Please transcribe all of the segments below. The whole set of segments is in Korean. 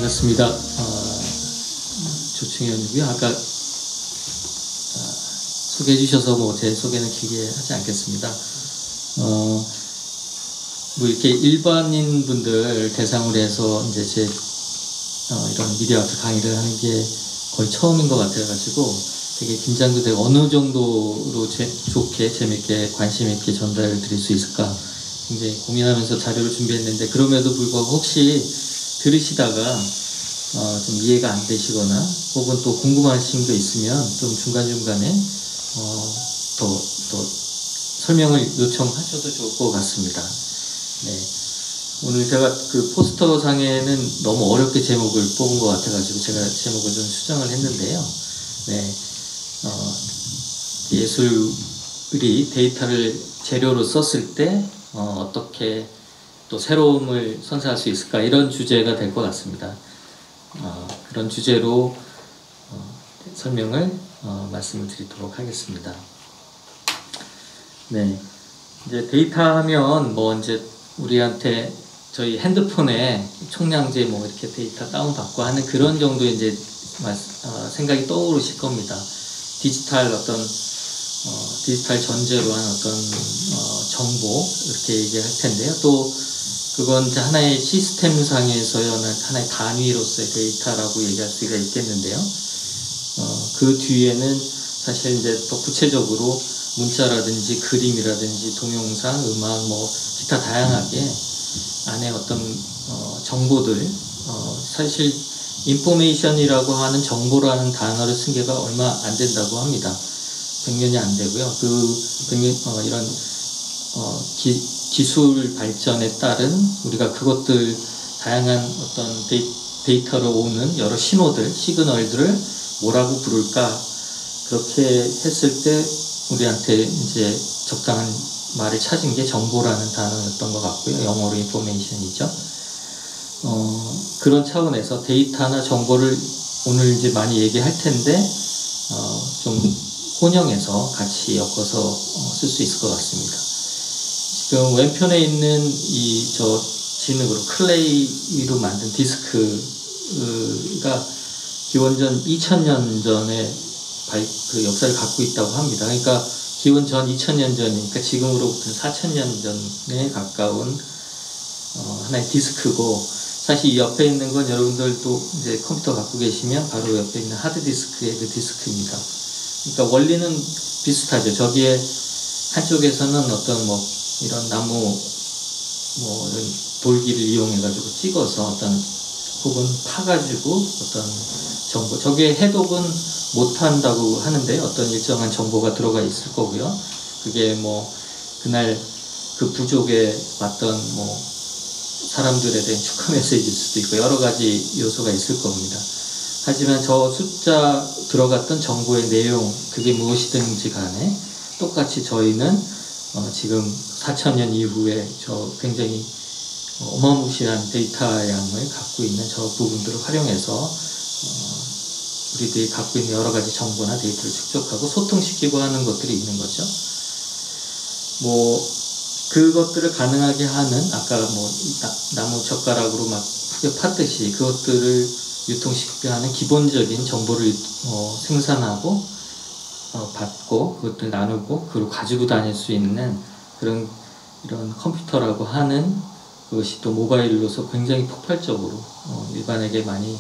반갑습니다. 조충현이고요. 아까 소개해 주셔서 제 소개는 길게 하지 않겠습니다. 이렇게 일반인 분들 대상으로 해서 이제 이런 미디어 아트 강의를 하는 게 거의 처음인 것 같아가지고 되게 긴장도 되고 어느 정도로 좋게 재밌게 관심 있게 전달을 드릴 수 있을까 굉장히 고민하면서 자료를 준비했는데, 그럼에도 불구하고 혹시 들으시다가 좀 이해가 안 되시거나 혹은 또 궁금하신 게 있으면 좀 중간중간에 또 설명을 요청하셔도 좋을 것 같습니다. 네. 오늘 제가 그 포스터 상에는 너무 어렵게 제목을 뽑은 것 같아가지고 제가 제목을 좀 수정을 했는데요. 네. 예술이 데이터를 재료로 썼을 때 어떻게 또 새로움을 선사할 수 있을까, 이런 주제가 될 것 같습니다. 그런 주제로 설명을 말씀을 드리도록 하겠습니다. 네. 이제 데이터 하면 이제 우리한테 저희 핸드폰에 총량제 이렇게 데이터 다운받고 하는 그런 정도 이제 생각이 떠오르실 겁니다. 디지털 디지털 전제로 한 정보, 이렇게 얘기할 텐데요. 또 그건 이제 하나의 시스템상에서의 하나의 단위로서의 데이터라고 얘기할 수가 있겠는데요. 그 뒤에는 사실 이제 또 구체적으로 문자라든지 그림이라든지 동영상, 음악, 기타 다양하게 안에 정보들, 사실 인포메이션이라고 하는 정보라는 단어를 쓴 게가 얼마 안 된다고 합니다. 100년이 안 되고요. 이런 기술 발전에 따른 우리가 그것들 다양한 데이터로 오는 여러 신호들, 시그널들을 뭐라고 부를까, 그렇게 했을 때 우리한테 이제 적당한 말을 찾은 게 정보라는 단어였던 것 같고요. 영어로 인포메이션이죠. 그런 차원에서 데이터나 정보를 오늘 이제 많이 얘기할 텐데 좀 혼용해서 같이 엮어서 쓸 수 있을 것 같습니다. 지금 왼편에 있는 진흙으로 클레이로 만든 디스크가 기원전 2000년 전에 그 역사를 갖고 있다고 합니다. 그러니까 기원전 2000년 전이니까 지금으로부터는 4000년 전에 가까운 하나의 디스크고, 사실 이 옆에 있는 건 여러분들도 이제 컴퓨터 갖고 계시면 바로 옆에 있는 하드디스크의 그 디스크입니다. 그러니까 원리는 비슷하죠. 저기에 한쪽에서는 이런 나무 이런 돌기를 이용해가지고 찍어서 혹은 파가지고 정보, 저기에 해독은 못한다고 하는데 일정한 정보가 들어가 있을 거고요. 그게 그날 그 부족에 왔던 사람들에 대한 축하 메시지일 수도 있고 여러 가지 요소가 있을 겁니다. 하지만 저 숫자 들어갔던 정보의 내용, 그게 무엇이든지 간에 똑같이 저희는 지금 4000년 이후에 굉장히 어마무시한 데이터 양을 갖고 있는 저 부분들을 활용해서 우리들이 갖고 있는 여러 가지 정보나 데이터를 축적하고 소통시키고 하는 것들이 있는 거죠. 그것들을 가능하게 하는, 아까 나무 젓가락으로 크게 팠듯이 그것들을 유통시키게 하는 기본적인 정보를 생산하고 받고 그것들 나누고 그리고 가지고 다닐 수 있는 이런 컴퓨터라고 하는 그것이 또 모바일로서 굉장히 폭발적으로 일반에게 많이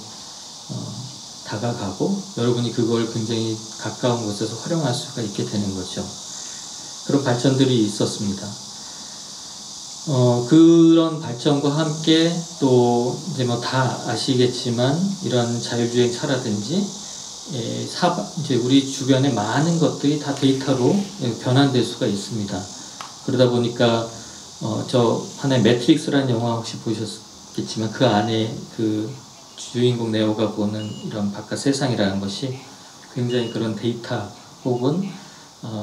다가가고 여러분이 그걸 굉장히 가까운 곳에서 활용할 수가 있게 되는 거죠. 그런 발전들이 있었습니다. 그런 발전과 함께 또 이제 다 아시겠지만 이런 자율주행차라든지 이제 우리 주변의 많은 것들이 다 데이터로 변환될 수가 있습니다. 그러다 보니까 하나의 매트릭스라는 영화 혹시 보셨겠지만 그 안에 그 주인공 네오가 보는 이런 바깥 세상이라는 것이 굉장히 그런 데이터 혹은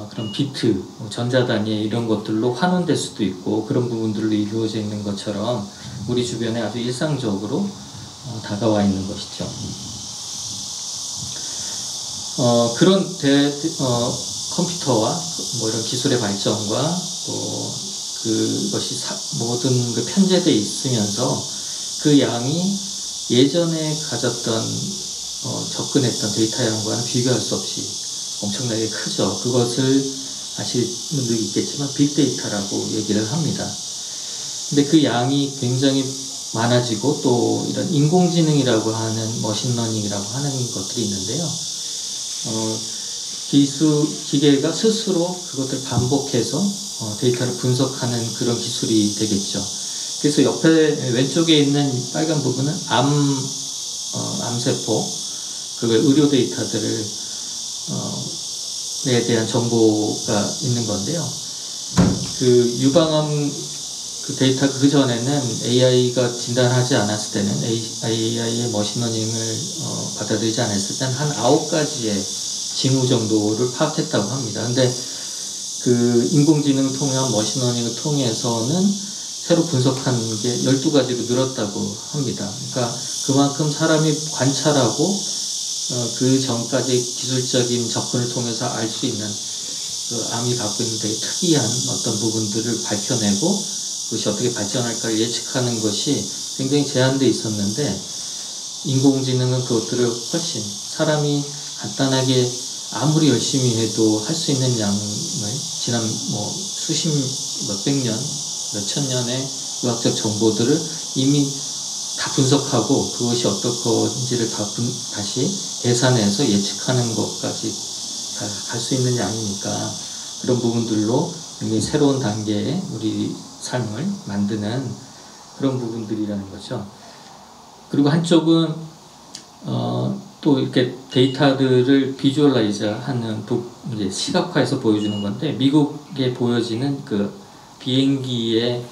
그런 비트, 전자단위 이런 것들로 환원될 수도 있고 그런 부분들로 이루어져 있는 것처럼 우리 주변에 아주 일상적으로 다가와 있는 것이죠. 그런 컴퓨터와 이런 기술의 발전과 또 그것이 모든 편제되어 있으면서 그 양이 예전에 가졌던 접근했던 데이터 양과는 비교할 수 없이 엄청나게 크죠. 그것을 아시는 분들이 있겠지만 빅데이터라고 얘기를 합니다. 근데 그 양이 굉장히 많아지고 또 이런 인공지능이라고 하는 머신러닝이라고 하는 것들이 있는데요. 기계가 스스로 그것을 반복해서 데이터를 분석하는 그런 기술이 되겠죠. 그래서 옆에 왼쪽에 있는 빨간 부분은 암세포, 그걸 의료 데이터들을 에 대한 정보가 있는 건데요. 그 유방암 그 데이터 그 전에는 AI가 진단하지 않았을 때는 AI의 머신러닝을 받아들이지 않았을 때는 한 9가지의 징후 정도를 파악했다고 합니다. 근데 그 인공지능을 통한 머신러닝을 통해서는 새로 분석하는 게 12가지로 늘었다고 합니다. 그러니까 그만큼 사람이 관찰하고 그 전까지 기술적인 접근을 통해서 알 수 있는 그 암이 갖고 있는 되게 특이한 어떤 부분들을 밝혀내고 그것이 어떻게 발전할까를 예측하는 것이 굉장히 제한되어 있었는데 인공지능은 그것들을 훨씬 사람이 간단하게 아무리 열심히 해도 할 수 있는 양을 지난 몇백 년, 몇천 년의 의학적 정보들을 이미 다 분석하고 그것이 어떨 건지를 다시 계산해서 예측하는 것까지 갈 수 있는 양이니까 그런 부분들로 굉장히 새로운 단계의 우리 삶을 만드는 그런 부분들이라는 거죠. 그리고 한쪽은 또 이렇게 데이터들을 비주얼라이즈 하는 이제 시각화해서 보여주는 건데 미국에 보여지는 그 비행기의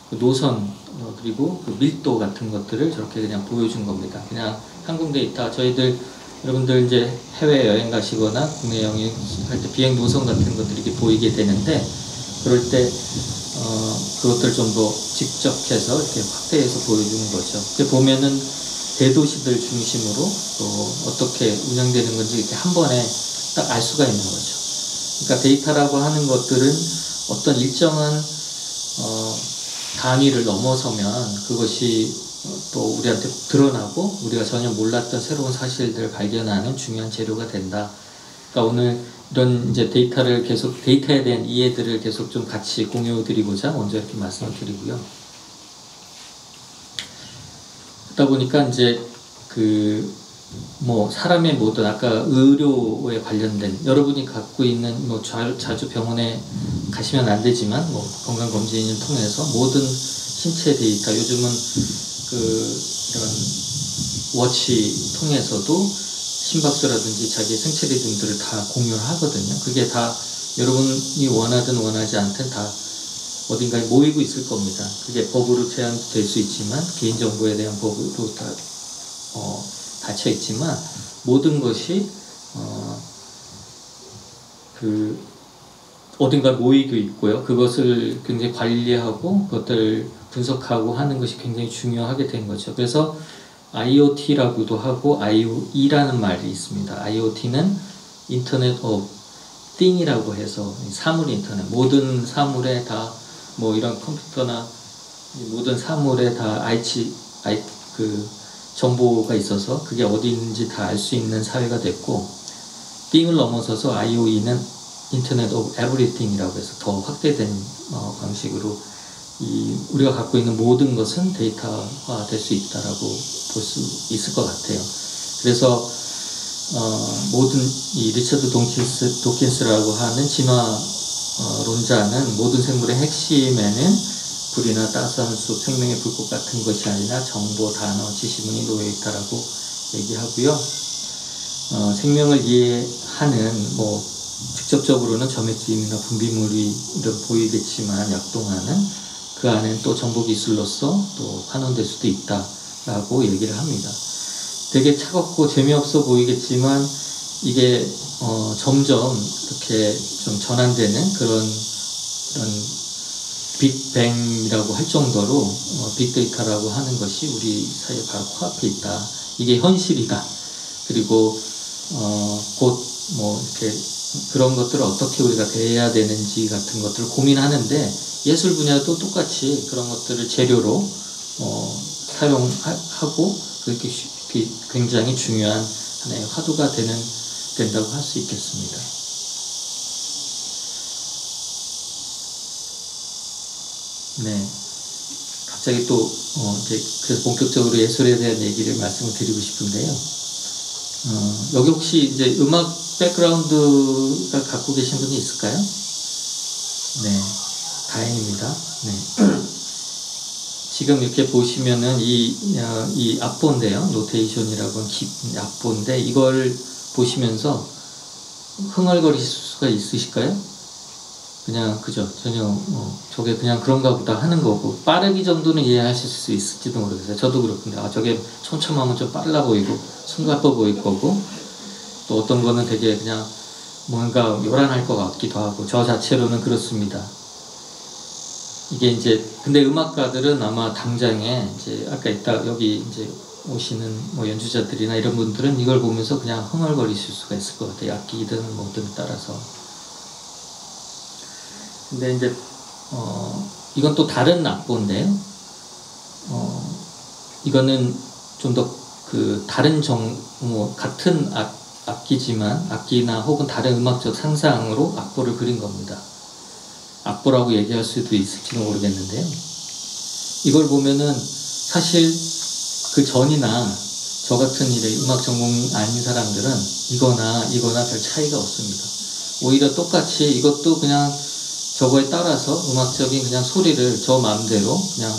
그 노선 그리고 그 밀도 같은 것들을 저렇게 그냥 보여준 겁니다. 그냥 항공 데이터 여러분들 이제 해외 여행 가시거나 국내 여행 할 때 비행 노선 같은 것들이 이렇게 보이게 되는데 그럴 때 그것들 좀 더 직접해서 이렇게 확대해서 보여주는 거죠. 이렇게 보면은 대도시들 중심으로 또 어떻게 운영되는 건지 이렇게 한 번에 딱 알 수가 있는 거죠. 그러니까 데이터라고 하는 것들은 어떤 일정한 단위를 넘어서면 그것이 또 우리한테 드러나고 우리가 전혀 몰랐던 새로운 사실들을 발견하는 중요한 재료가 된다. 그러니까 오늘 이런 이제 데이터에 대한 이해들을 계속 좀 같이 공유드리고자 먼저 이렇게 말씀을 드리고요. 그러다 보니까 이제 사람의 모든 아까 의료에 관련된 여러분이 갖고 있는 자주 병원에 가시면 안 되지만 건강검진을 통해서 모든 신체 데이터 요즘은 이런 워치 통해서도 심박수라든지 자기 생체 리듬들을 다 공유를 하거든요. 그게 다 여러분이 원하든 원하지 않든 다 어딘가에 모이고 있을 겁니다. 그게 법으로 제한될 수 있지만 개인정보에 대한 법으로 다 닫혀 있지만 모든 것이 어딘가 모이고 있고요. 그것을 굉장히 관리하고 그것들을 분석하고 하는 것이 굉장히 중요하게 된 거죠. 그래서 IoT라고도 하고 IoE라는 말이 있습니다. IoT는 인터넷 오브 띵이라고 해서 사물 인터넷, 모든 사물에 다 이런 컴퓨터나 모든 사물에 다 정보가 있어서 그게 어디 있는지 다 알 수 있는 사회가 됐고 띵을 넘어서서 IoE는 인터넷 오브 에브리띵이라고 해서 더 확대된 방식으로 우리가 갖고 있는 모든 것은 데이터화 될 수 있다라고 볼 수 있을 것 같아요. 그래서 모든 이 리처드 도킨스라고 하는 진화론자는 모든 생물의 핵심에는 불이나 따스한 숲, 생명의 불꽃 같은 것이 아니라 정보, 단어, 지시문이 놓여 있다라고 얘기하고요. 생명을 이해하는 직접적으로는 점액질이나 분비물이 보이겠지만 약동하는 그 안에 또 정보기술로서 또 환원될 수도 있다라고 얘기를 합니다. 되게 차갑고 재미없어 보이겠지만 이게 점점 이렇게 좀 전환되는 그런 빅뱅이라고 할 정도로 빅데이터라고 하는 것이 우리 사이에 바로 코앞에 있다. 이게 현실이다. 그리고 곧 이렇게 그런 것들을 어떻게 우리가 대해야 되는지 같은 것들을 고민하는데 예술 분야도 똑같이 그런 것들을 재료로 사용하고 그렇게 굉장히 중요한 하나의 화두가 된다고 할 수 있겠습니다. 네. 갑자기 또, 이제, 그래서 본격적으로 예술에 대한 얘기를 말씀을 드리고 싶은데요. 여기 혹시 이제 음악 백그라운드가 갖고 계신 분이 있을까요? 네. 다행입니다. 네. 지금 이렇게 보시면은 이 악보인데요. 노테이션이라고 하는 악보인데, 이걸 보시면서 흥얼거리실 수가 있으실까요? 그냥 그죠, 전혀 저게 그냥 그런가 보다 하는 거고, 빠르기 정도는 이해하실 수 있을지도 모르겠어요. 저도 그렇군데 저게 촘촘하면 좀 빨라 보이고 숨가빠 보일 거고, 또 어떤 거는 되게 그냥 뭔가 요란할 것 같기도 하고, 저 자체로는 그렇습니다. 이게 이제 근데 음악가들은 아마 당장에 이제 아까 여기 이제 오시는 뭐 연주자들이나 이런 분들은 이걸 보면서 그냥 흥얼거리실 수가 있을 것 같아요. 악기든 뭐든 따라서. 근데 이제 이건 또 다른 악보인데요. 이거는 좀 더 다른 같은 악기지만 악기나 혹은 다른 음악적 상상으로 악보를 그린 겁니다. 악보라고 얘기할 수도 있을지는 모르겠는데요. 이걸 보면은 사실 그 전이나 저 같은 일에 음악 전공이 아닌 사람들은 이거나 별 차이가 없습니다. 오히려 똑같이 이것도 그냥 저거에 따라서 음악적인 그냥 소리를 저 마음대로 그냥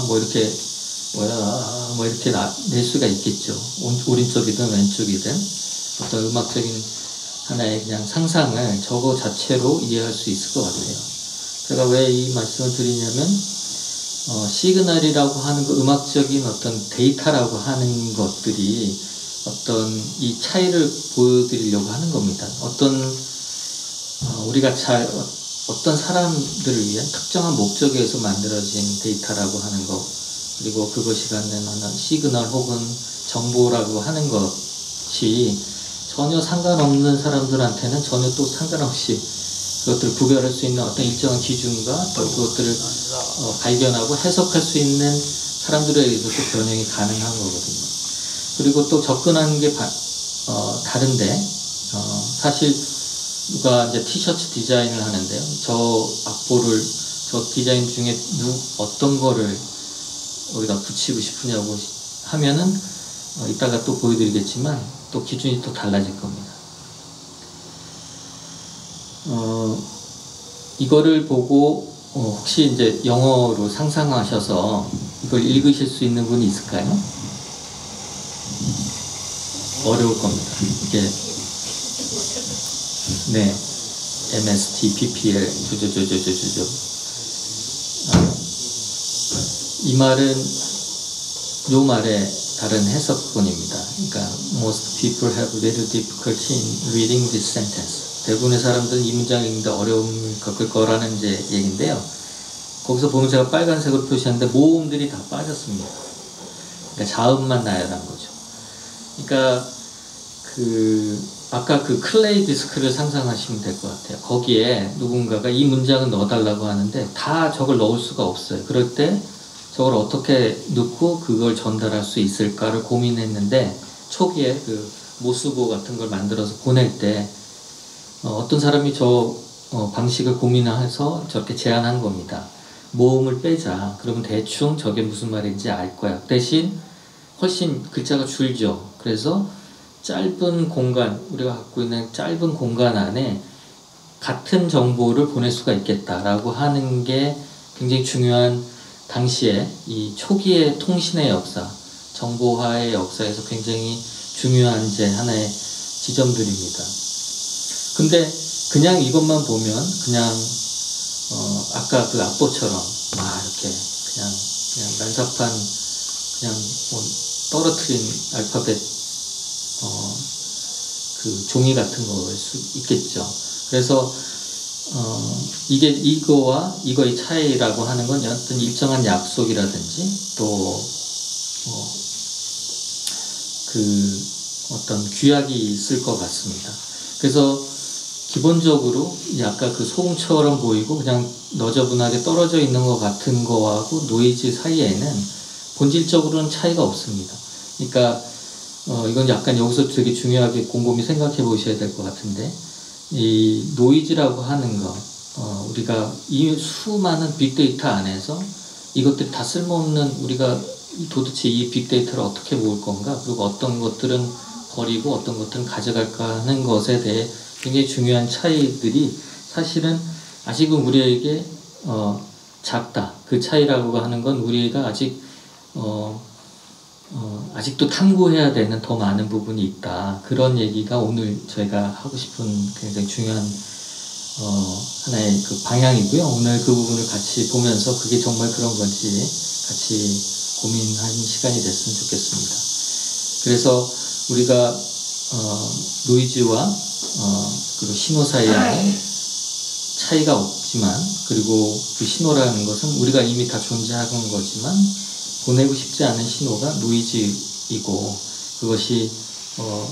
뭐 이렇게 뭐 이렇게 낼 수가 있겠죠. 오른쪽이든 왼쪽이든 어떤 음악적인 하나의 그냥 상상을 저거 자체로 이해할 수 있을 것 같아요. 제가 왜 이 말씀을 드리냐면 시그널이라고 하는 그 음악적인 어떤 데이터라고 하는 것들이 어떤 이 차이를 보여드리려고 하는 겁니다. 우리가 어떤 사람들을 위한 특정한 목적에 의해서 만들어진 데이터라고 하는 것, 그리고 그것이 갖는 하는 시그널 혹은 정보라고 하는 것이 전혀 상관없는 사람들한테는 전혀 또 상관없이 그것들을 구별할 수 있는 어떤 일정한 기준과 또 그것들을 발견하고 해석할 수 있는 사람들에 의해서 또 변형이 가능한 거거든요. 그리고 또 접근하는 게 다른데 사실 누가 이제 티셔츠 디자인을 하는데요. 저 디자인 중에 어떤 거를 여기다 붙이고 싶으냐고 하면은 이따가 또 보여드리겠지만 또 기준이 또 달라질 겁니다. 이거를 보고 혹시 이제 영어로 상상하셔서 이걸 읽으실 수 있는 분이 있을까요? 어려울 겁니다. 이게 네, MST, PPL, 이 말은 요 말의 다른 해석본입니다. 그러니까 most people have little difficulty in reading this sentence. 대부분의 사람들은 이 문장을 읽는데 어려움을 겪을 거라는 이제 얘기인데요. 거기서 보면 제가 빨간색으로 표시했는데 모음들이 다 빠졌습니다. 그러니까 자음만 나열한 거죠. 그러니까 아까 그 클레이 디스크를 상상하시면 될 것 같아요. 거기에 누군가가 이 문장을 넣어달라고 하는데 다 저걸 넣을 수가 없어요. 그럴 때 저걸 어떻게 넣고 그걸 전달할 수 있을까를 고민했는데 초기에 그 모스보 같은 걸 만들어서 보낼 때 어떤 사람이 저 방식을 고민해서 저렇게 제안한 겁니다. 모음을 빼자. 그러면 대충 저게 무슨 말인지 알 거야. 대신 훨씬 글자가 줄죠. 그래서 짧은 공간, 우리가 갖고 있는 짧은 공간 안에 같은 정보를 보낼 수가 있겠다라고 하는 게 굉장히 중요한, 당시에 이 초기의 통신의 역사, 정보화의 역사에서 굉장히 중요한 이제 하나의 지점들입니다. 근데 그냥 이것만 보면 그냥 아까 그 악보처럼 막 이렇게 그냥 난사판 그냥 뭐 떨어뜨린 알파벳 그 종이 같은 거일 수 있겠죠. 그래서 이게 이거의 차이라고 하는 건 어떤 일정한 약속이라든지 또 그 어떤 규약이 있을 것 같습니다. 그래서 기본적으로 아까 그 소음처럼 보이고 그냥 너저분하게 떨어져 있는 것 같은 거하고 노이즈 사이에는 본질적으로는 차이가 없습니다. 그러니까 이건 약간 여기서 되게 중요하게 곰곰이 생각해 보셔야 될 것 같은데, 이 노이즈라고 하는 거, 우리가 이 수많은 빅데이터 안에서 이것들이 다 쓸모없는, 우리가 도대체 이 빅데이터를 어떻게 모을 건가, 그리고 어떤 것들은 버리고 어떤 것들은 가져갈까 하는 것에 대해 굉장히 중요한 차이들이 사실은 아직은 우리에게 작다. 그 차이라고 하는 건 우리가 아직도 탐구해야 되는 더 많은 부분이 있다. 그런 얘기가 오늘 저희가 하고 싶은 굉장히 중요한 하나의 그 방향이고요. 오늘 그 부분을 같이 보면서 그게 정말 그런 건지 같이 고민하는 시간이 됐으면 좋겠습니다. 그래서 우리가 노이즈와 그리고 신호 사이에 차이가 없지만, 그리고 그 신호라는 것은 우리가 이미 다 존재하는 거지만 보내고 싶지 않은 신호가 노이즈이고, 그것이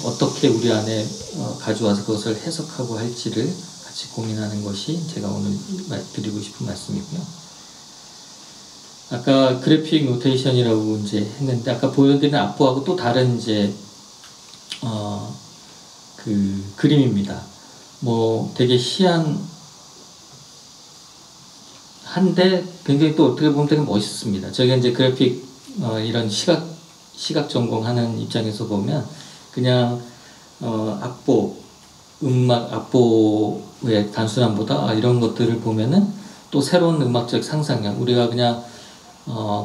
어떻게 우리 안에 가져와서 그것을 해석하고 할지를 같이 고민하는 것이 제가 오늘 드리고 싶은 말씀이고요. 아까 그래픽 노테이션이라고 이제 했는데, 아까 보여드린 악보하고 또 다른 이제 그 그림입니다. 뭐 되게 한데 굉장히 또 어떻게 보면 되게 멋있습니다. 저희가 이제 그래픽 이런 시각 전공하는 입장에서 보면 그냥 악보, 음악 악보의 단순함보다 이런 것들을 보면은 또 새로운 음악적 상상력, 우리가 그냥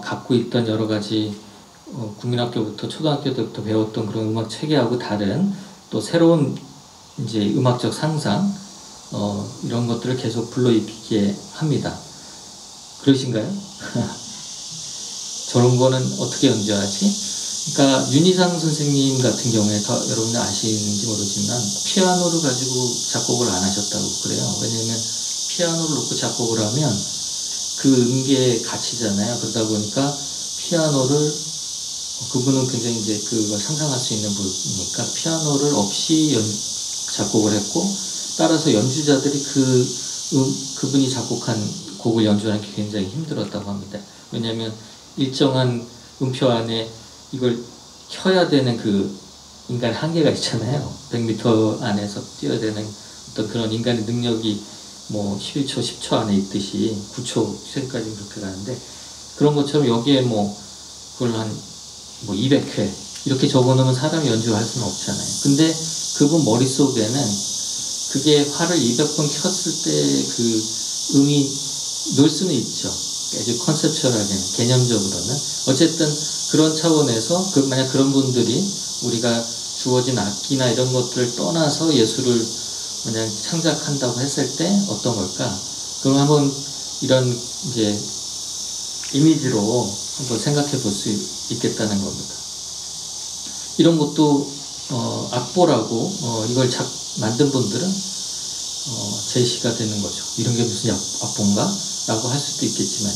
갖고 있던 여러 가지 국민학교부터 초등학교 때부터 배웠던 그런 음악 체계하고 다른 또 새로운 이제 음악적 상상, 이런 것들을 계속 불러일으키게 합니다. 그러신가요? 저런 거는 어떻게 연주하지? 그러니까 윤희상 선생님 같은 경우에 여러분들 아시는지 모르지만 피아노를 가지고 작곡을 안 하셨다고 그래요. 왜냐면 피아노를 놓고 작곡을 하면 그 음계의 가치잖아요. 그러다 보니까 피아노를, 그분은 굉장히 이제 그걸 상상할 수 있는 분이니까 피아노를 없이 작곡을 했고, 따라서 연주자들이 그분이 작곡한 곡을 연주하는 게 굉장히 힘들었다고 합니다. 왜냐하면 일정한 음표 안에 이걸 켜야 되는 그 인간의 한계가 있잖아요. 100m 안에서 뛰어야 되는 어떤 그런 인간의 능력이 뭐 11초, 10초 안에 있듯이 9초, 10초까지 그렇게 가는데, 그런 것처럼 여기에 그걸 한 200회 이렇게 적어놓으면 사람이 연주할 수는 없잖아요. 근데 그분 머릿속에는 그게 활을 200번 켰을 때 그 음이 넣을 수는 있죠. 아주 컨셉츄얼하게는, 개념적으로는. 어쨌든 그런 차원에서 만약 그런 분들이 우리가 주어진 악기나 이런 것들을 떠나서 예술을 만약 창작한다고 했을 때 어떤 걸까? 그럼 한번 이런 이제 이미지로 한번 생각해 볼 수 있겠다는 겁니다. 이런 것도 악보라고 이걸 만든 분들은 제시가 되는 거죠. 이런 게 무슨 악보인가? 라고 할 수도 있겠지만요.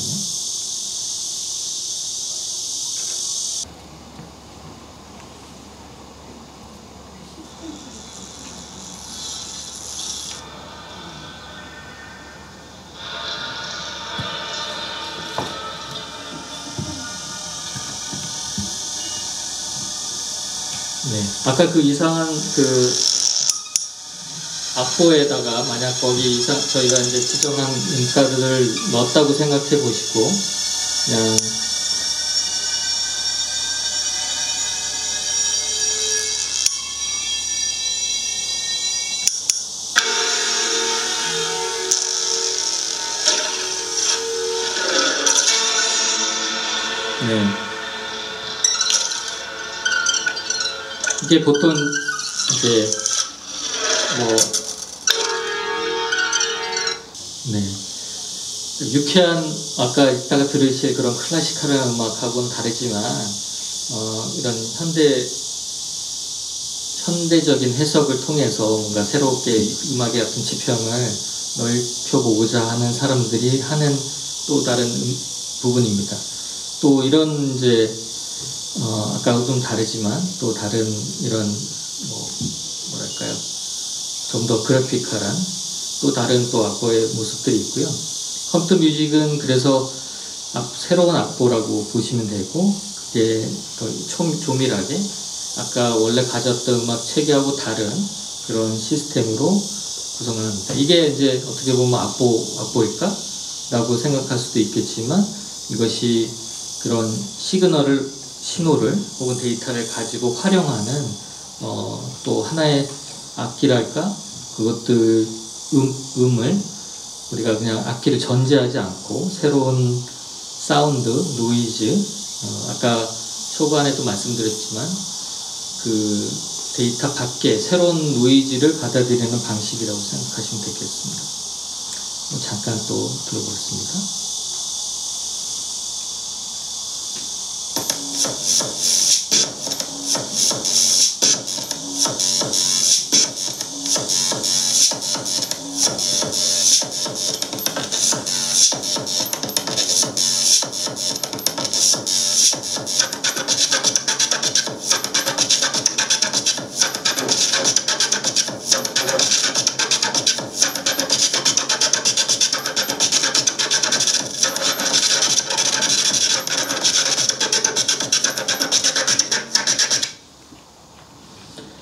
네. 아까 그 이상한 악보에다가 만약 거기 저희가 이제 지정한 음가들을 넣었다고 생각해 보시고, 그냥 네. 이게 보통 이제 네. 유쾌한, 아까 이따가 들으실 그런 클래시컬한 음악하고는 다르지만, 이런 현대적인 해석을 통해서 뭔가 새롭게 음악의 어떤 지평을 넓혀보고자 하는 사람들이 하는 또 다른 부분입니다. 또 이런 이제, 아까하고 좀 다르지만 또 다른 이런, 뭐랄까요. 좀 더 그래픽한 또 다른 또 악보의 모습들이 있고요. 컴퓨터 뮤직은 그래서 새로운 악보라고 보시면 되고, 이게 더 조밀하게 아까 원래 가졌던 음악 체계하고 다른 그런 시스템으로 구성을 합니다. 이게 이제 어떻게 보면 악보일까? 라고 생각할 수도 있겠지만 이것이 그런 신호를 혹은 데이터를 가지고 활용하는 또 하나의 악기랄까? 그것들 음을 우리가 그냥 악기를 전제하지 않고 새로운 사운드, 노이즈, 아까 초반에도 말씀드렸지만 그 데이터 밖에 새로운 노이즈를 받아들이는 방식이라고 생각하시면 되겠습니다. 잠깐 또 들어보겠습니다.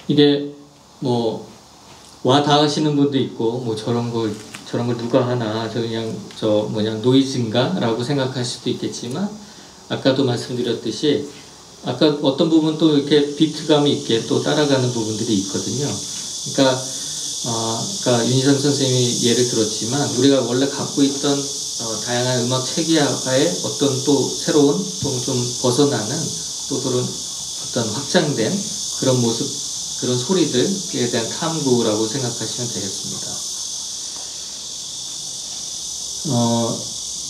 이게 뭐 와 닿으시는 분도 있고 뭐 저런 걸 누가 하나 그냥 노이즈인가 라고 생각할 수도 있겠지만 아까도 말씀드렸듯이 아까 어떤 부분 또 이렇게 비트감이 있게 또 따라가는 부분들이 있거든요. 그러니까 윤희상 선생님이 예를 들었지만 우리가 원래 갖고 있던 다양한 음악 체계와의 어떤 또 새로운 또 좀 벗어나는 또 그런 어떤 확장된 그런 모습, 그런 소리들에 대한 탐구라고 생각하시면 되겠습니다.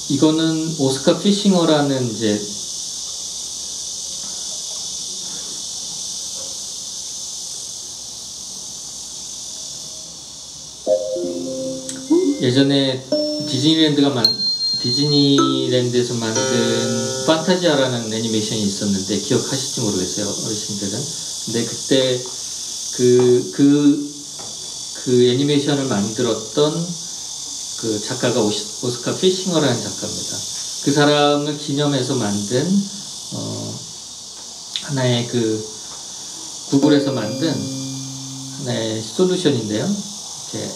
이거는 오스카 피싱어라는 이제 예전에 디즈니랜드에서 만든 판타지아라는 애니메이션이 있었는데 기억하실지 모르겠어요, 어르신들은. 근데 그때 그 애니메이션을 만들었던 그 작가가 오스카 피싱어라는 작가입니다. 그 사람을 기념해서 만든 하나의 그 구글에서 만든 하나의 솔루션인데요. 이렇게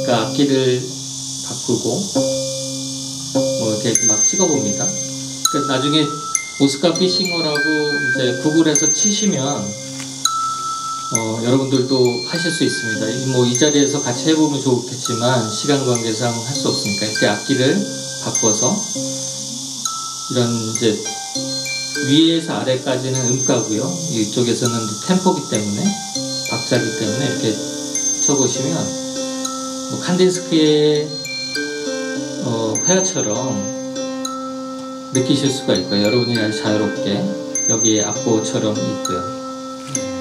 그러니까 악기를 바꾸고 뭐 이렇게 막 찍어봅니다. 그러니까 나중에 오스카 피싱어라고 이제 구글에서 치시면 여러분들도 하실 수 있습니다. 뭐 이 자리에서 같이 해보면 좋겠지만 시간 관계상 할 수 없으니까 이렇게 악기를 바꿔서 이런 이제 위에서 아래까지는 음가고요. 이쪽에서는 템포기 때문에 박자기 때문에 이렇게 쳐보시면 뭐 칸딘스키의 회화처럼 느끼실 수가 있고요. 여러분이 아주 자유롭게 여기에 악보처럼 있고요.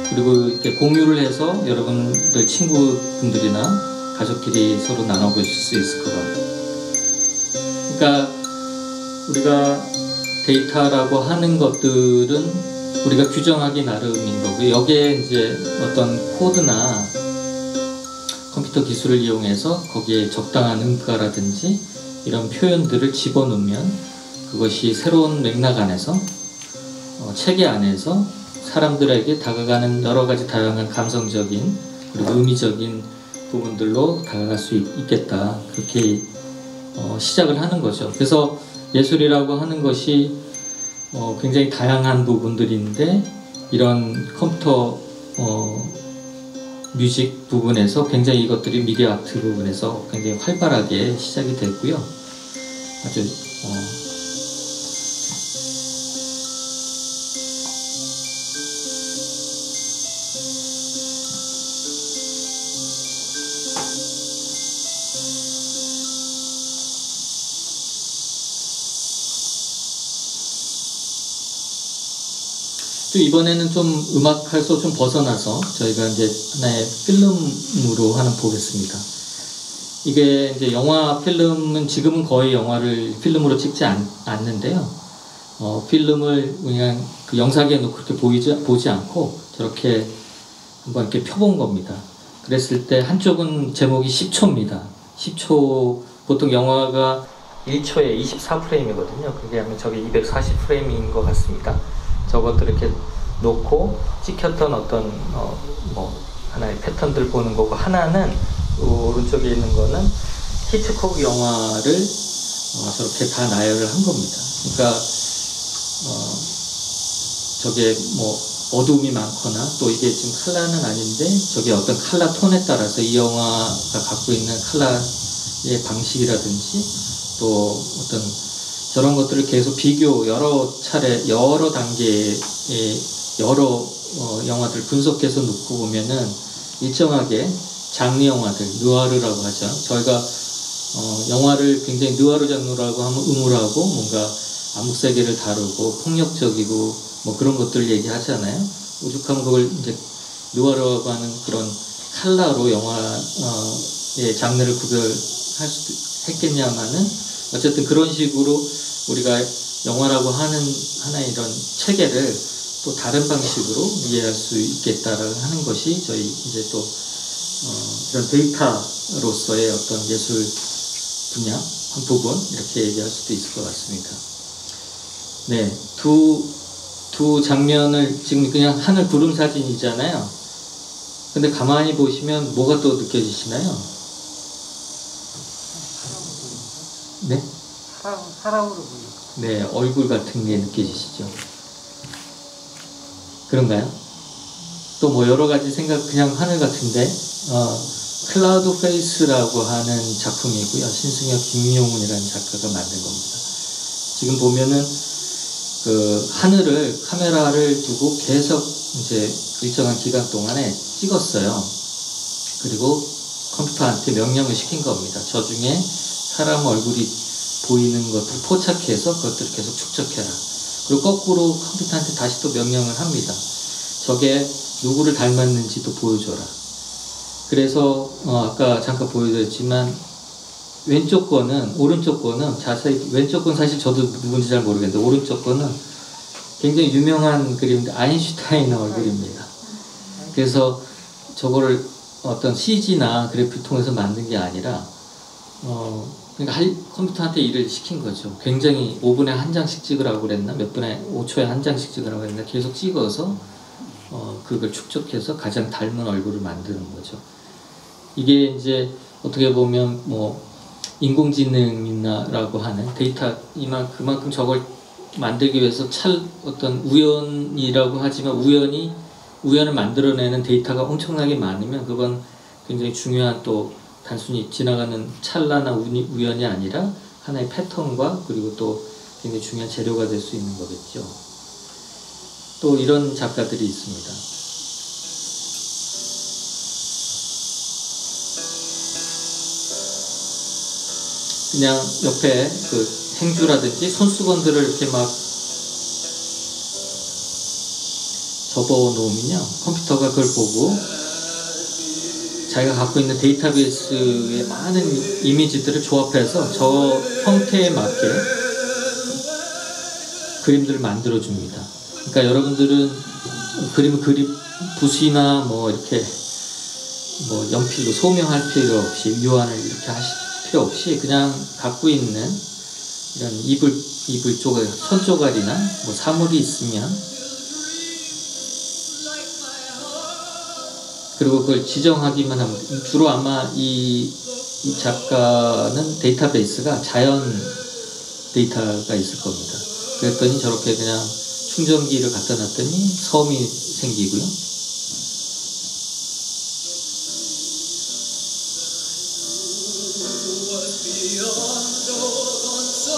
그리고 이렇게 공유를 해서 여러분들 친구분들이나 가족끼리 서로 나눠보실 수 있을 것 같아요. 그러니까 우리가 데이터라고 하는 것들은 우리가 규정하기 나름인 거고요. 여기에 이제 어떤 코드나 컴퓨터 기술을 이용해서 거기에 적당한 음가라든지 이런 표현들을 집어넣으면 그것이 새로운 맥락 안에서 체계 안에서 사람들에게 다가가는 여러 가지 다양한 감성적인 그리고 의미적인 부분들로 다가갈 수 있겠다. 그렇게 시작을 하는 거죠. 그래서 예술이라고 하는 것이 굉장히 다양한 부분들인데 이런 컴퓨터 뮤직 부분에서 굉장히 이것들이 미디어 아트 부분에서 굉장히 활발하게 시작이 됐고요. 아주 또 이번에는 좀 음악에서 좀 벗어나서 저희가 이제 하나의 필름으로 하나 보겠습니다. 이게 이제 영화 필름은 지금은 거의 영화를 필름으로 찍지 않는데요. 필름을 그냥 그 영상에 놓고 그렇게 보지 않고 저렇게 한번 이렇게 펴본 겁니다. 그랬을 때 한쪽은 제목이 10초입니다. 10초, 보통 영화가 1초에 24프레임이거든요. 그게 하면 저게 240프레임인 것 같습니다. 저것들 이렇게 놓고 찍혔던 어떤 뭐 하나의 패턴들 보는 거고, 하나는 오른쪽에 있는 거는 히치콕 영화를 저렇게 다 나열을 한 겁니다. 그러니까 저게 뭐 어두움이 많거나 또 이게 지금 컬러는 아닌데 저게 어떤 컬러 톤에 따라서 이 영화가 갖고 있는 컬러의 방식이라든지 또 어떤 저런 것들을 계속 비교 여러 차례 여러 단계의 여러 영화들 분석해서 놓고 보면은 일정하게 장르 영화들, 느와르라고 하죠. 저희가 영화를 굉장히 느와르 장르라고 하면 음울하고 뭔가 암흑세계를 다루고 폭력적이고 뭐 그런 것들을 얘기하잖아요. 오죽하면 그걸 이제 느와르라고 하는 그런 컬러로 영화의 장르를 구별할 수도 했겠냐마는 어쨌든 그런 식으로 우리가 영화라고 하는 하나의 이런 체계를 또 다른 방식으로 이해할 수 있겠다라고 하는 것이 저희 이제 또 이런 데이터로서의 어떤 예술 분야 한 부분 이렇게 얘기할 수도 있을 것 같습니다. 네, 두 장면을 지금 그냥 하늘 구름 사진이잖아요. 근데 가만히 보시면 뭐가 또 느껴지시나요? 네? 사람으로 보이죠. 네, 얼굴 같은 게 느껴지시죠? 그런가요? 또 뭐 여러 가지 생각, 그냥 하늘 같은데, 클라우드 페이스라고 하는 작품이고요. 신승엽, 김용훈이라는 작가가 만든 겁니다. 지금 보면은 그 하늘을 카메라를 두고 계속 이제 일정한 기간 동안에 찍었어요. 그리고 컴퓨터한테 명령을 시킨 겁니다. 저 중에 사람 얼굴이 보이는 것들을 포착해서 그것들을 계속 축적해라. 그리고 거꾸로 컴퓨터한테 다시 또 명령을 합니다. 저게 누구를 닮았는지도 보여줘라. 그래서 아까 잠깐 보여드렸지만 왼쪽 거는, 오른쪽 거는 자세히, 왼쪽 건 사실 저도 누군지 잘 모르겠는데 오른쪽 거는 굉장히 유명한 그림인데 아인슈타인 얼굴입니다. 그래서 저거를 어떤 CG나 그래픽 통해서 만든 게 아니라 그러니까 컴퓨터한테 일을 시킨 거죠. 굉장히 5분에 한 장씩 찍으라고 그랬나? 몇 분에 5초에 한 장씩 찍으라고 했나? 계속 찍어서 그걸 축적해서 가장 닮은 얼굴을 만드는 거죠. 이게 이제 어떻게 보면 뭐 인공지능이나라고 하는 데이터 그만큼 저걸 만들기 위해서 어떤 우연이라고 하지만 우연을 만들어내는 데이터가 엄청나게 많으면 그건 굉장히 중요한 또 단순히 지나가는 찰나나 우연이 아니라 하나의 패턴과 그리고 또 굉장히 중요한 재료가 될 수 있는 거겠죠. 또 이런 작가들이 있습니다. 그냥 옆에 그 행주라든지 손수건들을 이렇게 막 접어 놓으면요, 컴퓨터가 그걸 보고 자기가 갖고 있는 데이터베이스의 많은 이미지들을 조합해서 저 형태에 맞게 그림들을 만들어 줍니다. 그러니까 여러분들은 그림을 붓이나 뭐 이렇게 뭐 연필로 소명할 필요 없이 유한을 이렇게 하실 필요 없이 그냥 갖고 있는 이런 이불 조각, 손조각이나 뭐 사물이 있으면 그리고 그걸 지정하기만 하면 주로 아마 이 작가는 데이터베이스가 자연 데이터가 있을 겁니다. 그랬더니 저렇게 그냥 충전기를 갖다 놨더니 섬이 생기고요.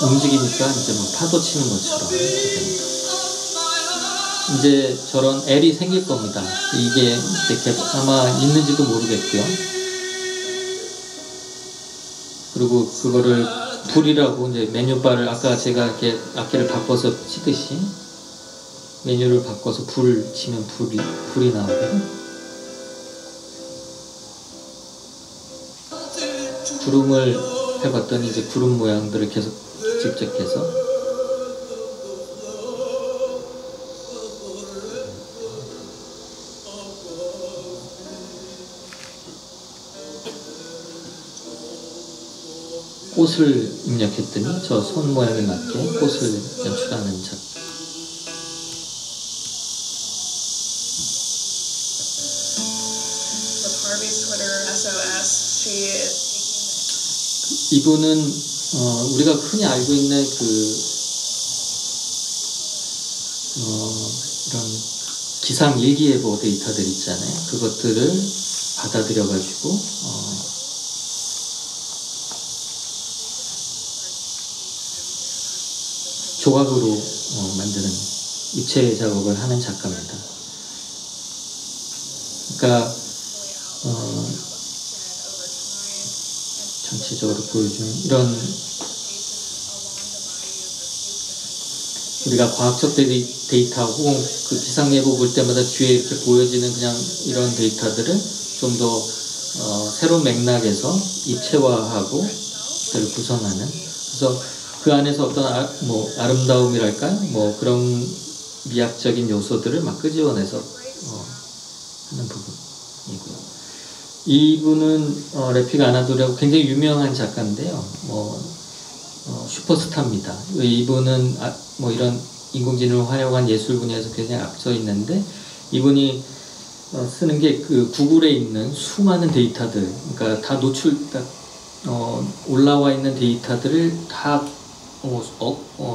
움직이니까 이제 뭐 파도 치는 것처럼 이렇게 됩니다. 이제 저런 앱이 생길 겁니다. 이게 이제 아마 있는지도 모르겠고요. 그리고 그거를 불이라고 이제 메뉴바를 아까 제가 이렇게 악기를 바꿔서 치듯이 메뉴를 바꿔서 불을 치면 불이 나오고요. 구름을 해봤더니 이제 구름 모양들을 계속 집적해서 꽃을 입력했더니 저 손 모양에 맞게 꽃을 연출하는 작품. 이분은 우리가 흔히 알고 있는 이런 기상 일기예보 데이터들 있잖아요. 그것들을 받아들여가지고 조각으로 만드는 입체 작업을 하는 작가입니다. 그러니까 전체적으로 보여주는 이런 우리가 과학적 데이터 혹은 그 기상예보 볼 때마다 뒤에 이렇게 보여지는 그냥 이런 데이터들을 좀 더 새로운 맥락에서 입체화하고 그를 구성하는, 그래서 그 안에서 어떤 아름다움이랄까 뭐 그런 미학적인 요소들을 막 끄집어내서 하는 부분이고요. 이분은 래픽 아나도라고 굉장히 유명한 작가인데요. 슈퍼스타입니다. 이분은 이런 인공지능을 활용한 예술 분야에서 굉장히 앞서 있는데, 이분이 쓰는 게 그 구글에 있는 수많은 데이터들, 그러니까 다 올라와 있는 데이터들을 다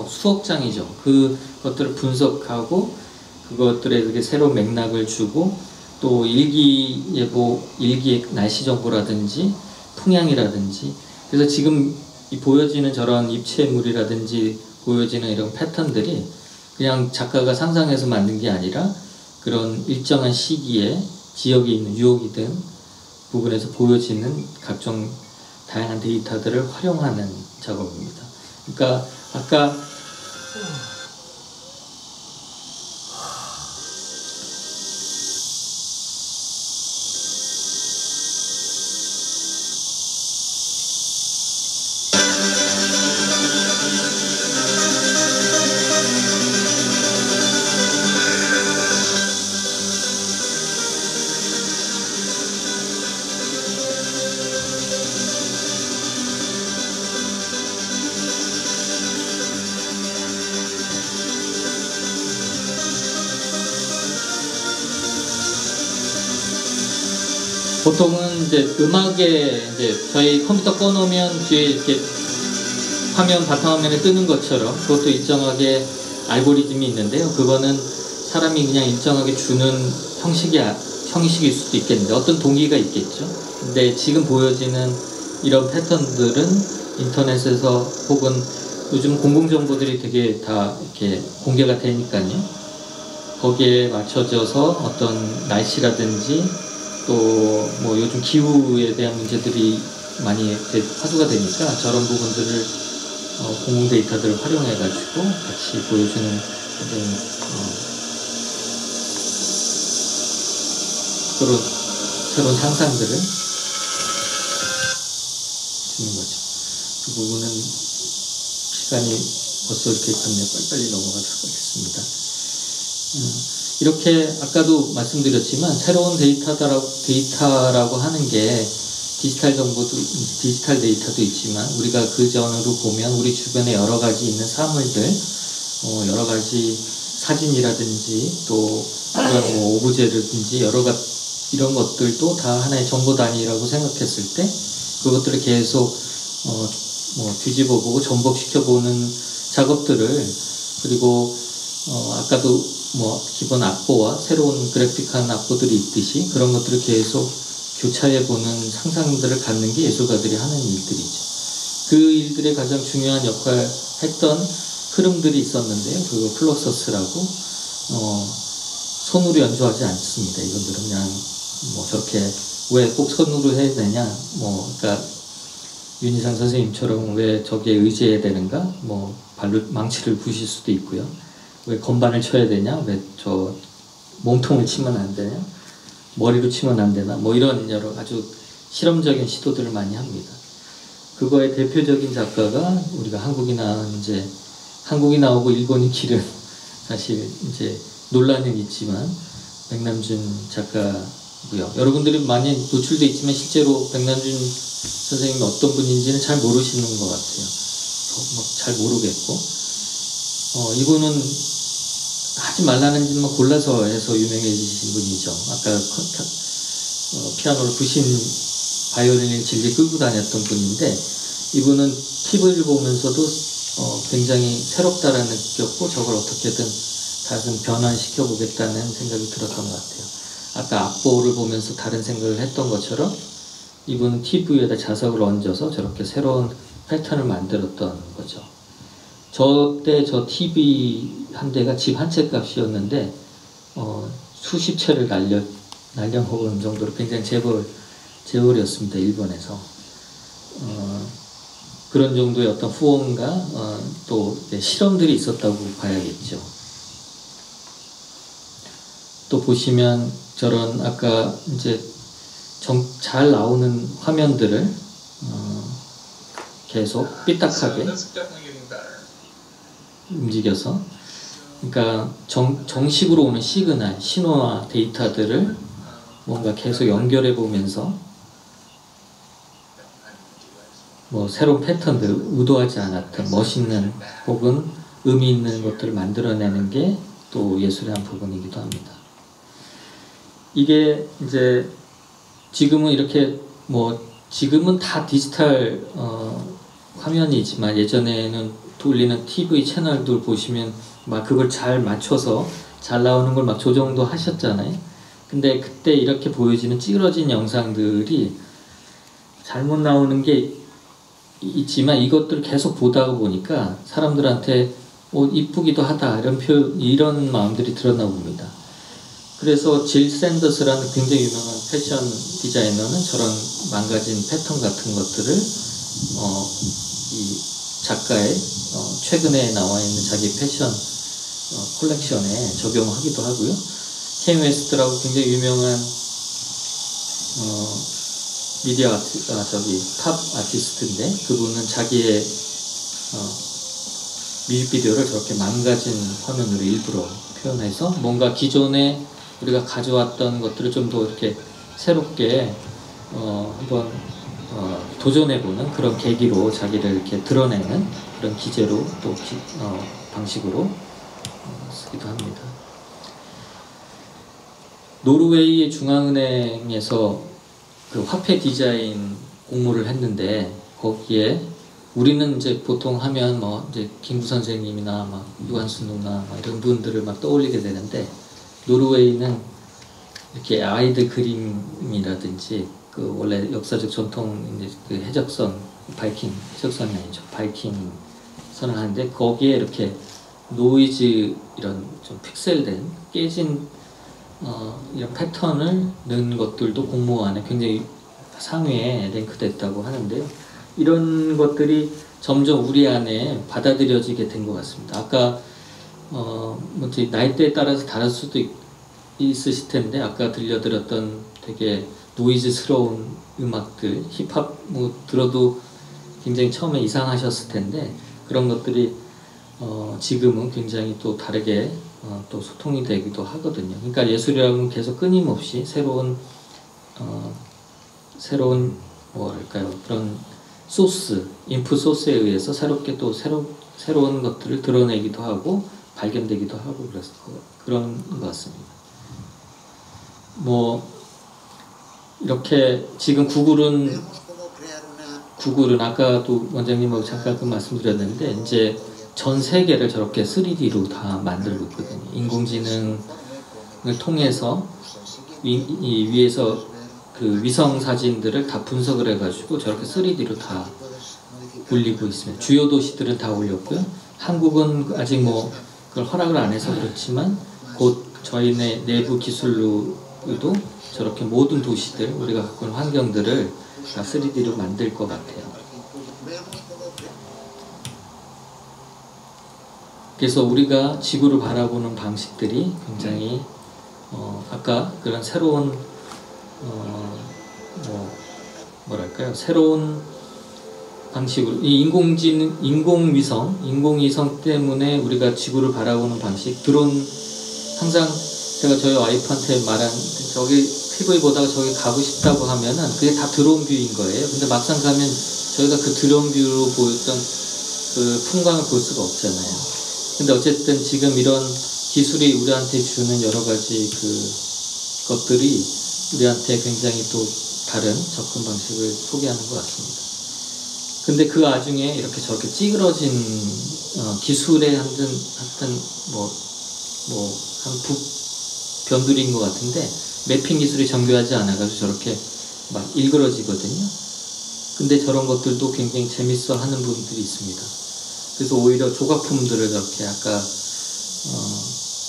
수억 장이죠. 그것들을 분석하고 그것들에 이렇게 새로운 맥락을 주고, 또 일기예보, 일기 날씨 정보라든지 풍향이라든지, 그래서 지금 보여지는 저런 입체물이라든지 보여지는 이런 패턴들이 그냥 작가가 상상해서 만든 게 아니라 그런 일정한 시기에 지역에 있는 유혹이든 부분에서 보여지는 각종 다양한 데이터들을 활용하는 작업입니다. 그러니까 아까 보통은 이제 음악에 저희 컴퓨터 꺼놓으면 뒤에 이렇게 화면 바탕화면에 뜨는 것처럼 그것도 일정하게 알고리즘이 있는데요. 그거는 사람이 그냥 일정하게 주는 형식일 수도 있겠는데 어떤 동기가 있겠죠. 근데 지금 보여지는 이런 패턴들은 인터넷에서 혹은 요즘 공공정보들이 되게 다 이렇게 공개가 되니까요. 거기에 맞춰져서 어떤 날씨라든지 또 뭐 요즘 기후에 대한 문제들이 많이 화두가 되니까 저런 부분들을 공공 데이터들을 활용해 가지고 같이 보여주는 새로운 상상들을 주는 거죠. 그 부분은 시간이 벌써 이렇게 갔네요. 빨리빨리 넘어가도록 하겠습니다. 이렇게 아까도 말씀드렸지만 새로운 데이터라고 하는 게 디지털 데이터도 있지만 우리가 그 전으로 보면 우리 주변에 여러 가지 있는 사물들, 여러 가지 사진이라든지 또 그런 오브제라든지 이런 것들도 다 하나의 정보 단위라고 생각했을 때 그것들을 계속 뒤집어보고 전복시켜보는 작업들을, 그리고 아까도 기본 악보와 새로운 그래픽한 악보들이 있듯이 그런 것들을 계속 교차해보는 상상들을 갖는 게 예술가들이 하는 일들이죠. 그 일들의 가장 중요한 역할을 했던 흐름들이 있었는데요. 그거 플럭서스라고 손으로 연주하지 않습니다. 이분들은 그냥 저렇게 왜 꼭 손으로 해야 되냐, 그러니까 윤희상 선생님처럼 왜 저기에 의지해야 되는가, 발로 망치를 부실 수도 있고요. 왜 건반을 쳐야 되냐? 왜 저 몸통을 치면 안 되냐? 머리로 치면 안 되나? 이런 여러 아주 실험적인 시도들을 많이 합니다. 그거의 대표적인 작가가 우리가 한국이 나오고 일본이 기른 사실 이제 논란은 있지만 백남준 작가의 여러분들이 많이 노출돼 있지만 실제로 백남준 선생님이 어떤 분인지는 잘 모르시는 것 같아요. 잘 모르겠고, 이분은 하지 말라는 짓만 골라서 해서 유명해지신 분이죠. 아까 피아노를 부신 바이올린을 질질 끌고 다녔던 분인데, 이분은 TV를 보면서도 굉장히 새롭다라는 느꼈고, 저걸 어떻게든 다른 변환시켜 보겠다는 생각이 들었던 것 같아요. 아까 악보를 보면서 다른 생각을 했던 것처럼 이분은 TV에다 자석을 얹어서 저렇게 새로운 패턴을 만들었던 거죠. 저때 저 TV 한 대가 집 한 채 값이었는데 수십 채를 날려먹은 정도로 굉장히 재벌이었습니다. 일본에서. 그런 정도의 어떤 후원과 또 실험들이 있었다고 봐야겠죠. 또 보시면 저런 아까 이제 잘 나오는 화면들을 계속 삐딱하게 움직여서, 그러니까 정식으로 오는 시그널, 신호와 데이터들을 뭔가 계속 연결해 보면서 뭐 새로운 패턴들, 의도하지 않았던 멋있는 혹은 의미 있는 것들을 만들어내는 게 또 예술의 한 부분이기도 합니다. 이게 이제 지금은 이렇게 지금은 다 디지털 화면이지만 예전에는 돌리는 TV 채널들 보시면 막 그걸 잘 맞춰서 잘 나오는 걸 막 조정도 하셨잖아요. 근데 그때 이렇게 보여지는 찌그러진 영상들이 잘못 나오는 게 있지만 이것들을 계속 보다 보니까 사람들한테 이쁘기도 하다 이런 마음들이 들었나 봅니다. 그래서 질 샌더스라는 굉장히 유명한 패션 디자이너는 저런 망가진 패턴 같은 것들을 이 작가의 최근에 나와 있는 자기 패션 콜렉션에 적용하기도 하고요. 케인 웨스트라고 굉장히 유명한 미디어 탑 아티스트인데 그분은 자기의 뮤직비디오를 저렇게 망가진 화면으로 일부러 표현해서 뭔가 기존에 우리가 가져왔던 것들을 좀 더 이렇게 새롭게 한번 도전해보는 그런 계기로 자기를 이렇게 드러내는 그런 기재로 또 방식으로 쓰기도 합니다. 노르웨이 중앙은행에서 그 화폐 디자인 공모를 했는데 거기에 우리는 이제 보통 하면 이제 김구 선생님이나 유한수 누나 이런 분들을 떠올리게 되는데 노르웨이는 이렇게 아이들 그림이라든지 그 원래 역사적 전통 이제 그 해적선 바이킹 해적선이 아니죠 바이킹 선을 하는데 거기에 이렇게 노이즈 이런 좀 픽셀된 깨진 이런 패턴을 넣은 것들도 공모안에 굉장히 상위에 랭크됐다고 하는데요. 이런 것들이 점점 우리 안에 받아들여지게 된 것 같습니다. 아까 나이대에 따라서 다를 수도 있으실 텐데 아까 들려드렸던 되게 노이즈스러운 음악들, 힙합 들어도 굉장히 처음에 이상하셨을 텐데 그런 것들이 지금은 굉장히 또 다르게 또 소통이 되기도 하거든요. 그러니까 예술이라는 계속 끊임없이 새로운 뭐랄까요 그런 소스, 인풋 소스에 의해서 새롭게 또 새로운 것들을 드러내기도 하고 발견되기도 하고 그래서 그런 것 같습니다. 이렇게 지금 구글은 아까도 원장님하고 잠깐 말씀드렸는데 이제 전 세계를 저렇게 3D로 다 만들고 있거든요. 인공지능을 통해서 위에서 그 위성 사진들을 다 분석을 해가지고 저렇게 3D로 다 올리고 있습니다. 주요 도시들은 다 올렸고요. 한국은 아직 그걸 허락을 안 해서 그렇지만 곧 저희 내부 기술로도 저렇게 모든 도시들 우리가 갖고 있는 환경들을 다 3D로 만들 것 같아요. 그래서 우리가 지구를 바라보는 방식들이 굉장히 아까 그런 새로운 뭐랄까요? 새로운 방식으로 이 인공위성 때문에 우리가 지구를 바라보는 방식 드론 항상 제가 저희 와이프한테 말한 저기 TV 보다가 저기 가고 싶다고 하면은 그게 다 드론 뷰인 거예요. 근데 막상 가면 저희가 그 드론 뷰로 보였던 그 풍광을 볼 수가 없잖아요. 근데 어쨌든 지금 이런 기술이 우리한테 주는 여러 가지 그 것들이 우리한테 굉장히 또 다른 접근 방식을 소개하는 것 같습니다. 근데 그 와중에 이렇게 저렇게 찌그러진 기술의 하여튼 한 변두리인 것 같은데 매핑 기술이 정교하지 않아가지고 저렇게 막 일그러지거든요. 근데 저런 것들도 굉장히 재밌어 하는 분들이 있습니다. 그래서 오히려 조각품들을 저렇게 아까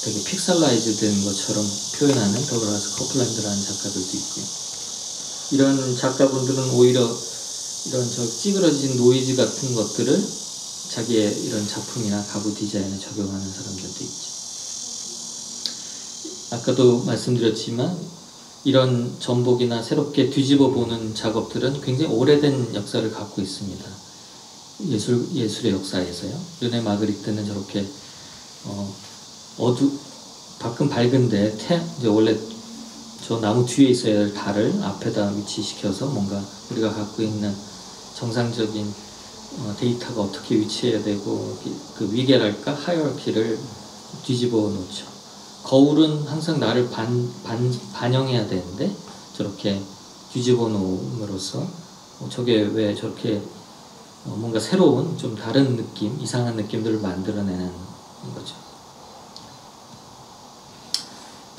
되게 픽셀라이즈 된 것처럼 표현하는 더글라스 커플랜드라는 작가들도 있고요. 이런 작가분들은 오히려 이런 저 찌그러진 노이즈 같은 것들을 자기의 이런 작품이나 가구 디자인에 적용하는 사람들도 있죠. 아까도 말씀드렸지만 이런 전복이나 새롭게 뒤집어 보는 작업들은 굉장히 오래된 역사를 갖고 있습니다. 예술의 역사에서요. 르네 마그리트는 저렇게 밖은 밝은데 이제 원래 저 나무 뒤에 있어야 할 달을 앞에다 위치시켜서 뭔가 우리가 갖고 있는 정상적인 데이터가 어떻게 위치해야 되고 그 위계랄까 하이어키를 뒤집어 놓죠. 거울은 항상 나를 반영해야 되는데 저렇게 뒤집어 놓음으로써 저게 왜 저렇게 뭔가 새로운 좀 다른 느낌, 이상한 느낌들을 만들어내는 거죠.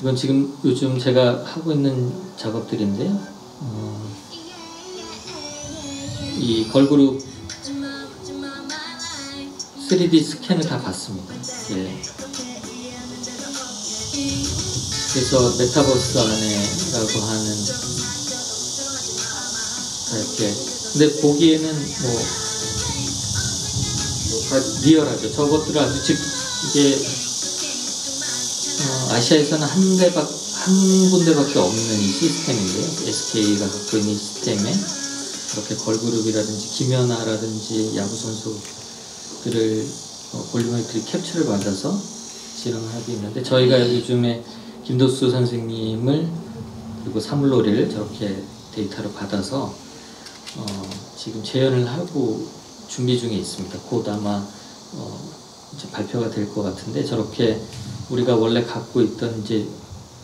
이건 지금 요즘 제가 하고 있는 작업들인데요. 이 걸그룹 3D 스캔을 다 봤습니다. 예. 그래서 메타버스 안에라고 하는 이렇게 근데 보기에는 다 리얼하죠. 저것들을 아주 이게 아시아에서는 한 군데밖에 없는 이 시스템인데요. SK가 갖고 있는 이 시스템에 그렇게 걸그룹이라든지 김연아라든지 야구 선수들을 볼리메트리 캡처를 받아서 진행을 하고 있는데 저희가 요즘에 김도수 선생님을 그리고 사물놀이를 저렇게 데이터로 받아서 지금 재현을 하고 준비 중에 있습니다. 곧 아마 이제 발표가 될 것 같은데 저렇게 우리가 원래 갖고 있던 이제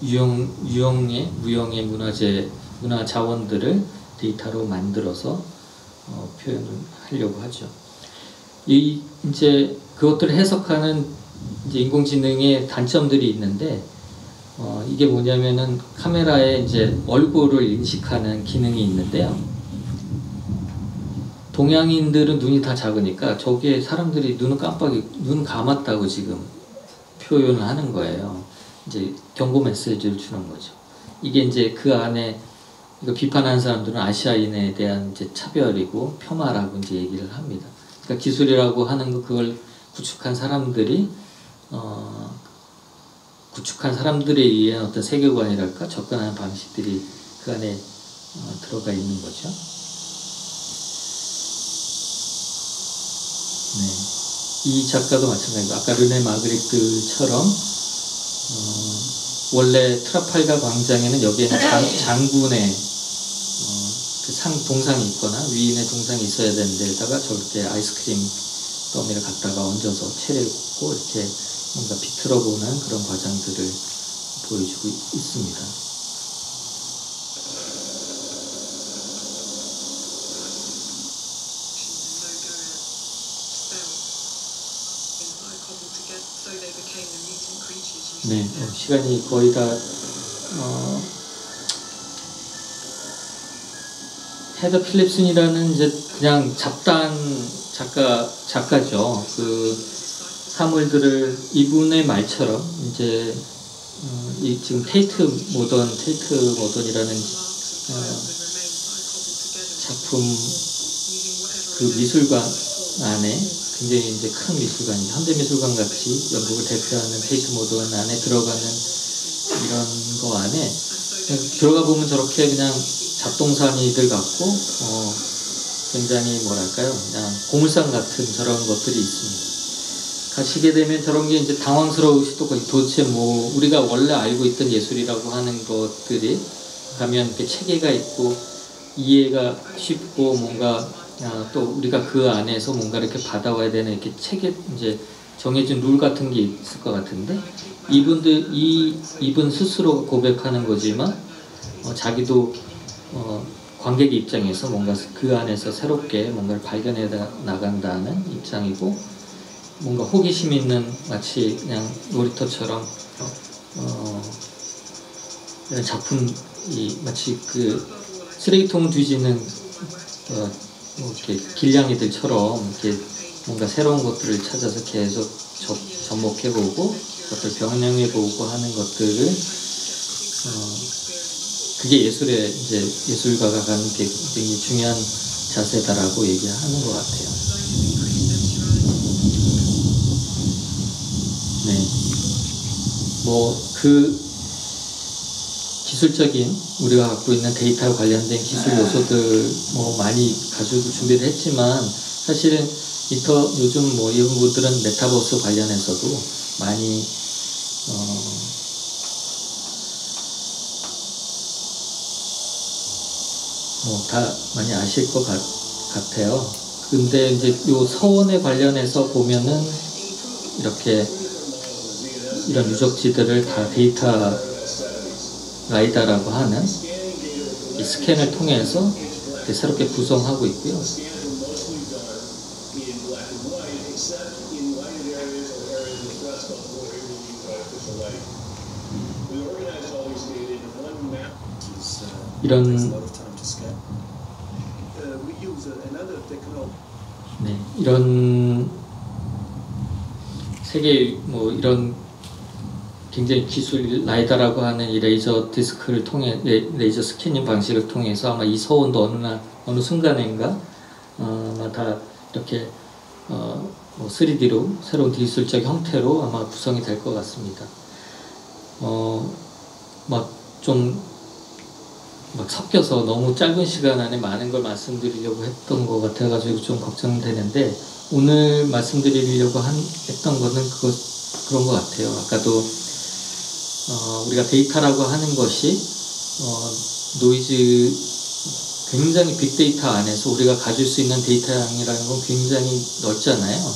무형의 문화 자원들을 데이터로 만들어서 표현을 하려고 하죠. 이제 그것들을 해석하는 이제 인공지능의 단점들이 있는데 이게 뭐냐면은 카메라에 이제 얼굴을 인식하는 기능이 있는데요. 동양인들은 눈이 다 작으니까 저기에 사람들이 눈 감았다고 지금 표현을 하는 거예요. 이제 경고 메시지를 주는 거죠. 이게 이제 그 안에 이거 비판하는 사람들은 아시아인에 대한 이제 차별이고 폄하라고 이제 얘기를 합니다. 그러니까 기술이라고 하는 거 그걸 구축한 사람들에 의한 어떤 세계관이랄까 접근하는 방식들이 그 안에 들어가 있는 거죠. 네. 이 작가도 마찬가지고 아까 르네 마그리트처럼 원래 트라팔가 광장에는 여기에는 장군의 그 동상이 있거나 위인의 동상이 있어야 되는 데다가 저렇게 아이스크림 더미를 갖다가 얹어서 체를 꽂고 이렇게 뭔가 비틀어 보는 그런 과정들을 보여주고 있습니다. 네, 시간이 거의 다 헤더 필립슨이라는 이제 그냥 잡다한 작가죠. 그 사물들을 이분의 말처럼 이제 지금 테이트 모던이라는 작품 그 미술관 안에 굉장히 이제 큰 미술관, 현대미술관 같이 영국을 대표하는 테이트 모던 안에 들어가는 이런 거 안에 들어가 보면 저렇게 그냥 잡동사니들 같고 굉장히 뭐랄까요, 그냥 고물상 같은 저런 것들이 있습니다. 가시게 되면 저런 게 이제 당황스러우시도 도대체 뭐 우리가 원래 알고 있던 예술이라고 하는 것들이 가면 이렇게 체계가 있고 이해가 쉽고 뭔가 또 우리가 그 안에서 뭔가 이렇게 받아와야 되는 이렇게 체계 이제 정해진 룰 같은 게 있을 것 같은데 이분 스스로 고백하는 거지만 자기도 관객의 입장에서 뭔가 그 안에서 새롭게 뭔가를 발견해 나간다는 입장이고 뭔가 호기심 있는 마치 그냥 놀이터처럼 이런 작품이 마치 그 쓰레기통 뒤지는 뭐 이렇게 길냥이들처럼 이렇게 뭔가 새로운 것들을 찾아서 계속 접목해보고 그것들 변형해보고 하는 것들을 그게 예술의 이제 예술가가 가는 굉장히 중요한 자세다라고 얘기하는 것 같아요. 네, 뭐 그 기술적인 우리가 갖고 있는 데이터와 관련된 기술 요소들 뭐 많이 가지고 준비를 했지만 사실은 요즘 뭐 이런 분들은 메타버스 관련해서도 많이 뭐 다 많이 아실 것 같아요. 근데 이제 요 서원에 관련해서 보면은 이렇게 이런 유적지들을 다 데이터 라이다라고 하는 이 스캔을 통해서 새롭게 구성하고 있고요. 이런 세계 뭐 이런 굉장히 기술 라이다라고 하는 이 레이저 디스크를 통해 레이저 스캐닝 방식을 통해서 아마 이 서원도 어느 순간인가 아마 다 이렇게 뭐 3D로 새로운 기술적 형태로 아마 구성이 될 것 같습니다. 막 섞여서 너무 짧은 시간 안에 많은 걸 말씀드리려고 했던 것 같아가지고 좀 걱정되는데 오늘 말씀드리려고 했던 거는 그런 것 같아요. 아까도 우리가 데이터라고 하는 것이 노이즈 굉장히 빅데이터 안에서 우리가 가질 수 있는 데이터 양이라는 건 굉장히 넓잖아요.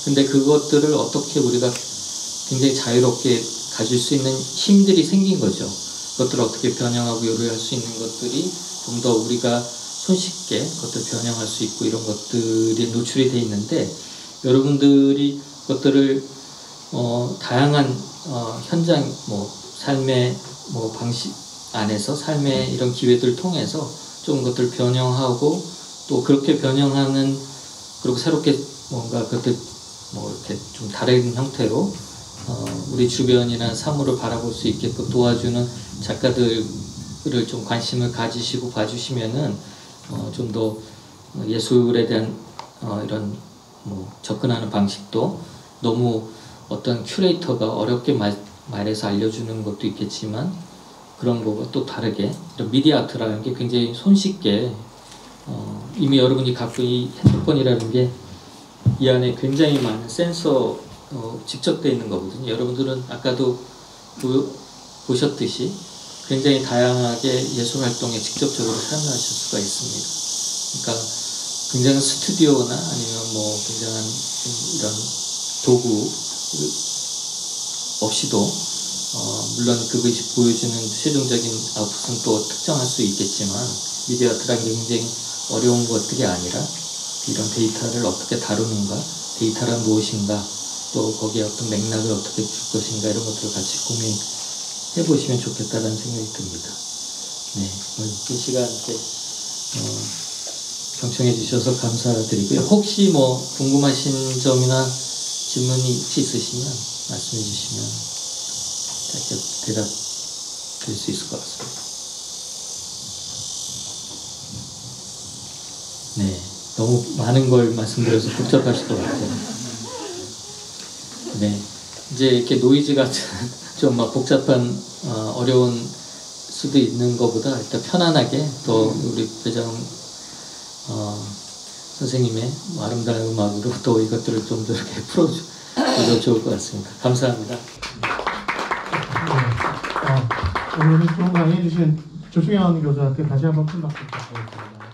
근데 그것들을 어떻게 우리가 굉장히 자유롭게 가질 수 있는 힘들이 생긴 거죠. 그것들을 어떻게 변형하고 요리할 수 있는 것들이 좀 더 우리가 손쉽게 그것들을 변형할 수 있고 이런 것들이 노출이 돼 있는데 여러분들이 그것들을 다양한 현장 삶의 방식 안에서 삶의 이런 기회들을 통해서 좀 것들을 변형하고 또 그렇게 변형하는 그리고 새롭게 뭔가 그것들 이렇게 좀 다른 형태로 우리 주변이나 사물을 바라볼 수 있게끔 도와주는 작가들을 좀 관심을 가지시고 봐주시면은 좀 더 예술에 대한 이런 접근하는 방식도 너무 어떤 큐레이터가 어렵게 말해서 알려주는 것도 있겠지만 그런 거가 또 다르게 이런 미디어 아트라는 게 굉장히 손쉽게 이미 여러분이 갖고 이 핸드폰이라는 게 이 안에 굉장히 많은 센서 집적되어 있는 거거든요. 여러분들은 아까도 보셨듯이 굉장히 다양하게 예술 활동에 직접적으로 참여하실 수가 있습니다. 그러니까 굉장한 스튜디오나 아니면 굉장한 이런 도구 없이도 물론 그것이 보여주는 최종적인 아웃풋은 또 특정할 수 있겠지만 미디어 아트라는 게 굉장히 어려운 것들이 아니라 이런 데이터를 어떻게 다루는가, 데이터란 무엇인가, 또 거기에 어떤 맥락을 어떻게 줄 것인가 이런 것들을 같이 고민해 보시면 좋겠다는 생각이 듭니다. 네, 이 시간 이렇게 경청해 주셔서 감사드리고요. 혹시 궁금하신 점이나 질문이 혹시 있으시면 말씀해 주시면 짧게 대답 드릴 수 있을 것 같습니다. 네, 너무 많은 걸 말씀드려서 복잡하실 것 같아요. 네, 이제 이렇게 노이즈 같은 좀 복잡한 어려운 수도 있는 것보다 일단 편안하게 또 우리 배정 선생님의 아름다운 음악으로 또 이것들을 좀 더 이렇게 풀어주면 좋을 것 같습니다. 감사합니다. 오늘 좀 강의해 주신 조승현 교수한테 다시 한번 큰 박수 부탁드리겠습니다.